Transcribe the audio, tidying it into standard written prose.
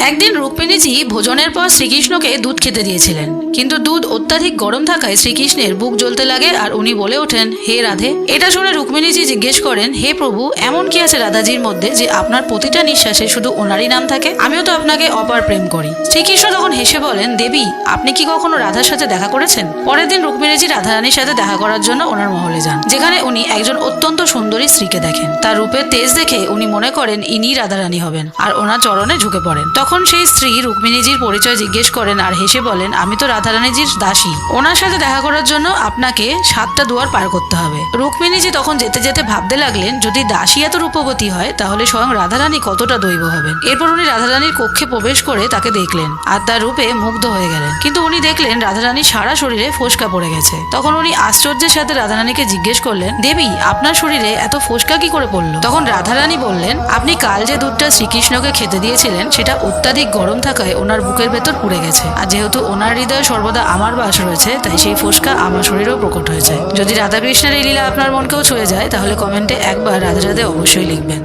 একদিন রুক্মিণীজি ভোজনের পর শ্রীকৃষ্ণকে দুধ খেতে দিয়েছিলেন, কিন্তু দুধ অত্যাধিক গরম থাকায় শ্রীকৃষ্ণের বুক জ্বলতে লাগে আর উনি বলে ওঠেন, হে রাধে। এটা শুনে রুক্মিণীজি জিজ্ঞেস করেন, হে প্রভু, এমন কি আছে রাধাজির মধ্যে যে আপনার প্রতিটা নিঃশ্বাসে শুধু ওনারই নাম থাকে? আমিও তো আপনাকে অপার প্রেম করি। শ্রীকৃষ্ণ তখন হেসে বলেন, দেবী, আপনি কি কখনো রাধার সাথে দেখা করেছেন? পরের দিন রুক্মিণীজি রাধারানীর সাথে দেখা করার জন্য ওনার মহলে যান, যেখানে উনি একজন অত্যন্ত সুন্দরী স্ত্রীকে দেখেন। তার রূপের তেজ দেখে উনি মনে করেন ইনি রাধারানী হবেন আর ওনার চরণে ঝুঁকে পড়েন। তখন সেই স্ত্রী রুক্মিণীজির পরিচয় জিজ্ঞেস করেন আর হেসে বলেন, আমি তো রাধারানীজির দাসী। ওনার সাথে দেখা করার জন্য আপনাকে 7টা দুয়ার পার করতে হবে। রুক্মিণীজি তখন যেতে যেতে ভাবতে লাগলেন, যদি দাসী এত রূপবতী হয় তাহলে স্বয়ং রাধারানী কতটা দৈব হবেন। এরপর উনি রাধারানীর কক্ষে প্রবেশ করে তাকে দেখলেন আর তার রূপে মুগ্ধ হয়ে গেলেন। কিন্তু উনি দেখলেন রাধারানীর সারা শরীরে ফোস্কা পড়ে গেছে। তখন উনি আশ্চর্যের সাথে রাধারানীকে জিজ্ঞেস করলেন, দেবী, আপনার শরীরে এত ফোস্কা কি করে পড়লো? তখন রাধারানী বললেন, আপনি কাল যে দুধটা শ্রীকৃষ্ণকে খেতে দিয়েছিলেন সেটা অত্যাধিক গরম থাকায় ওনার বুকের ভেতর পুড়ে গেছে, আর যেহেতু ওনার হৃদয়ে সর্বদা আমার বাস রয়েছে, তাই সেই ফোস্কা আমার শরীরেও প্রকট হয়েছে। যদি রাধাকৃষ্ণের এই লীলা আপনার মনকেও ছুঁয়ে যায় তাহলে কমেন্টে একবার রাধে রাধে অবশ্যই লিখবেন।